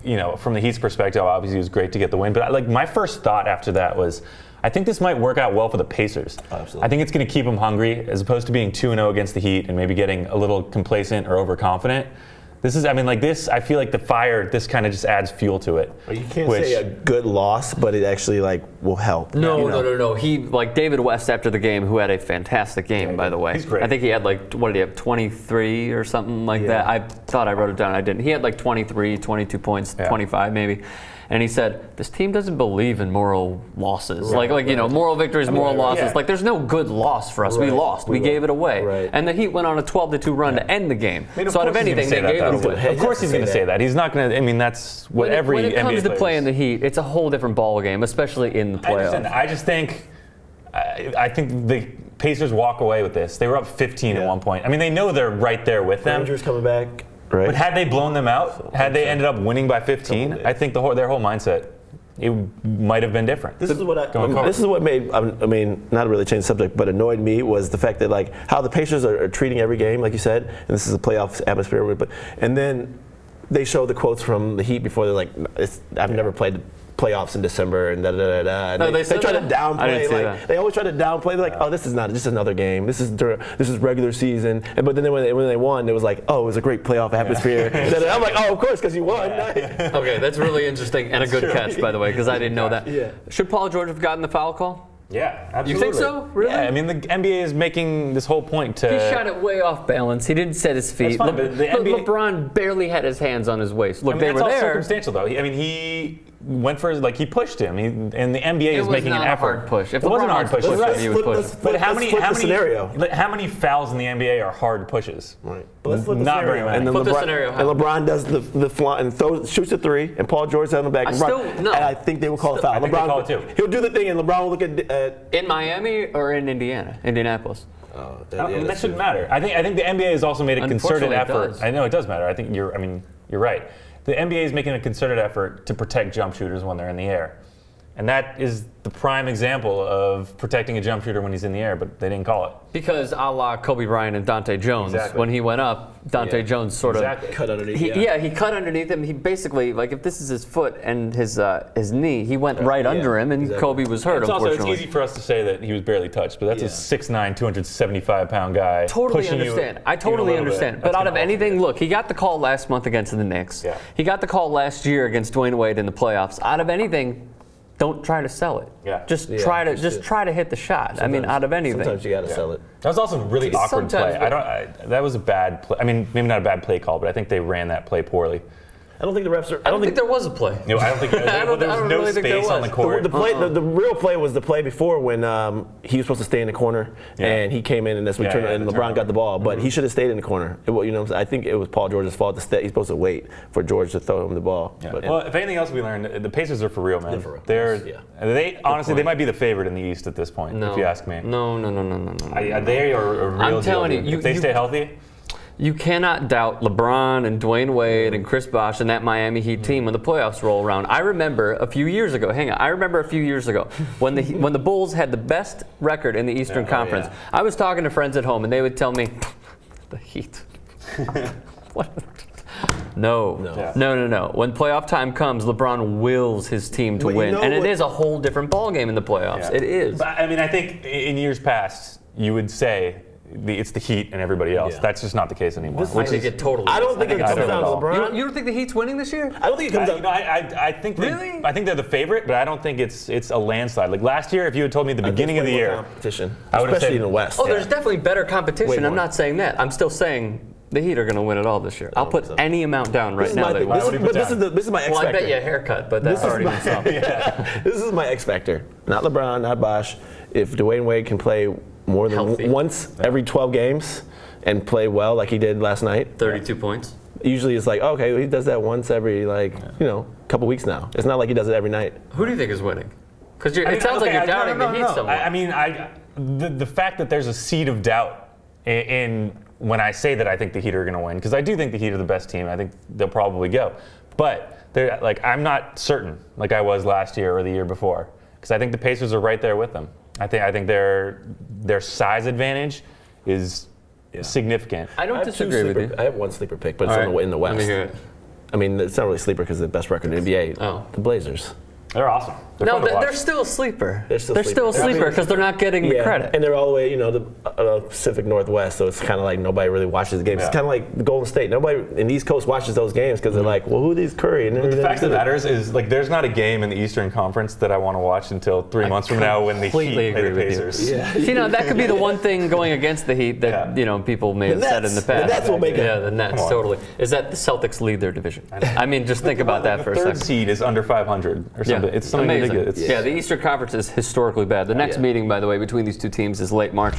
you know, from the Heat's perspective, obviously it was great to get the win. But like my first thought after that was, I think this might work out well for the Pacers. Absolutely. I think it's going to keep them hungry as opposed to being 2-0 against the Heat and maybe getting a little complacent or overconfident. This is, I mean, like this, I feel like the fire, this kind of just adds fuel to it. You can't say a good loss, but it actually like will help. No. He, like David West after the game, who had a fantastic game, by the way. He's great. I think he had like, what did he have, 23 or something like that? I thought I wrote it down. I didn't. He had like 23, 22 points, 25 maybe. And he said, this team doesn't believe in moral losses. You know, moral victories, moral losses. Yeah. Like, there's no good loss for us. We lost. We gave it away. And the Heat went on a 12-2 run to end the game. I mean, so out of anything, they gave it away. Of course he's going to say that. He's not going to, I mean, that's what every NBA When it comes to player playing the Heat, it's a whole different ball game, especially in the playoffs. I just think, I think the Pacers walk away with this. They were up 15 at one point. I mean, they know they're right there with them. Rangers coming back. Right. But had they blown them out, had they ended up winning by 15, I think their whole mindset, it might have been different. This is what made, I mean, not really change the subject, but annoyed me was the fact that like how the Pacers are treating every game, like you said, and this is a playoff atmosphere, and then they show the quotes from the Heat before they're like, I've never played playoffs in December and da da da da. No, they try to downplay. Like, they always try to downplay. They're like, oh, this is not just another game. This is regular season. But then when they won, it was like, oh, it was a great playoff atmosphere. I'm like, oh, of course, because you won. Okay, that's really interesting and a good catch, by the way, because I didn't know that. Should Paul George have gotten the foul call? Yeah, absolutely. You think so? Really? Yeah, I mean, the NBA is making this whole point to... He shot it way off balance. He didn't set his feet. Fine, but the NBA, LeBron barely had his hands on his waist. Look, they were there. That's all there. circumstantial, though. I mean, he went for, like, he pushed him. And the NBA is making an effort. It was not a hard push. If it wasn't a hard push. He would push. But how many fouls in the NBA are hard pushes? Right. But let's flip the Not scenario. very many. Flip the scenario. And LeBron does the fly and shoots a three, and Paul George on the back. And I think they will call a foul. LeBron call it too. He'll do the thing, and LeBron will look at in Miami or in Indianapolis. That shouldn't matter. I think the NBA has also made a concerted effort. I know it does matter. I think you're right. The NBA is making a concerted effort to protect jump shooters when they're in the air. And that is the prime example of protecting a jump shooter when he's in the air, but they didn't call it. Because a la Kobe Bryant and Dante Jones, when he went up, Dante Jones sort of cut underneath. He cut underneath him. He basically, like, if this is his foot and his knee, he went right under him, and Kobe was hurt. It's easy for us to say that he was barely touched, but that's a 6'9", 275-pound guy. Totally understand. I totally understand. But out of anything, look, he got the call last month against the Knicks. He got the call last year against Dwyane Wade in the playoffs. Out of anything, don't try to sell it. Just try to hit the shot. Sometimes, I mean, out of anything. Sometimes you got to sell it. That was also a really awkward play. That was a bad play. I mean, maybe not a bad play call, but I think they ran that play poorly. I don't think the refs are. I don't think there was a play. No, I don't think there was no space on the court. The real play was the play before when he was supposed to stay in the corner and he came in and that's when and LeBron got the ball, but he should have stayed in the corner. I think it was Paul George's fault to stay. He's supposed to wait for George to throw him the ball. Yeah. Well, if anything else we learned, the Pacers are for real, man. They honestly they might be the favorite in the East at this point, if you ask me. No. They are a real I'm telling you, if they stay healthy. You cannot doubt LeBron and Dwyane Wade and Chris Bosh and that Miami Heat team when the playoffs roll around. I remember a few years ago when the Bulls had the best record in the Eastern Conference. I was talking to friends at home and they would tell me, the Heat. What? No. When playoff time comes, LeBron wills his team to win, and it is a whole different ballgame in the playoffs. It is. But, I mean, I think in years past, you would say it's the Heat and everybody else. That's just not the case anymore. I think it totally. I don't think it comes down to LeBron. You don't think the Heat's winning this year? I don't think it comes down. I think I think they're the favorite, but I don't think it's a landslide. Like last year, if you had told me at the beginning of the year, competition, I would have said in the West. Oh, there's definitely better competition. I'm not saying that. I'm still saying the Heat are going to win it all this year. I'll put any amount down right now. This is my X factor. Well, I bet you a haircut, but that's already been solved. This is my X factor. Not LeBron, not Bosh. If Dwyane Wade can play more than once every 12 games and play well like he did last night. 32 points. Usually it's like, okay, he does that once every couple weeks now. It's not like he does it every night. Who do you think is winning? Because it sounds like you're doubting the Heat somewhat. I mean, the fact that there's a seed of doubt in when I say that I think the Heat are going to win, because I do think the Heat are the best team. I think they'll probably go. But I'm not certain like I was last year or the year before, because I think the Pacers are right there with them. I think their size advantage is significant. I don't disagree with you. I have one sleeper pick, but it's in the West. Let me hear it. I mean, it's not really a sleeper because they're the best record in the NBA. Oh. The Blazers. They're awesome. No, they're still a sleeper. They're still a sleeper because they're not getting the credit. And they're all the way, the Pacific Northwest, so it's kind of like nobody really watches the games. Yeah. It's kind of like Golden State. Nobody in the East Coast watches those games because they're like, well, who are these Curry? And the fact that matters is, like, there's not a game in the Eastern Conference that I want to watch until 3 months from now when the Heat play the Pacers. Yeah. That could be the one thing going against the Heat that people may have said in the past. The Nets will make it. Yeah, the Nets, totally. Is that the Celtics lead their division? I mean, just think about that for a second. The third seed is under 500 or something. Yeah. It's something amazing. ridiculous. Yeah, the Eastern Conference is historically bad. The next meeting, by the way, between these two teams is late March.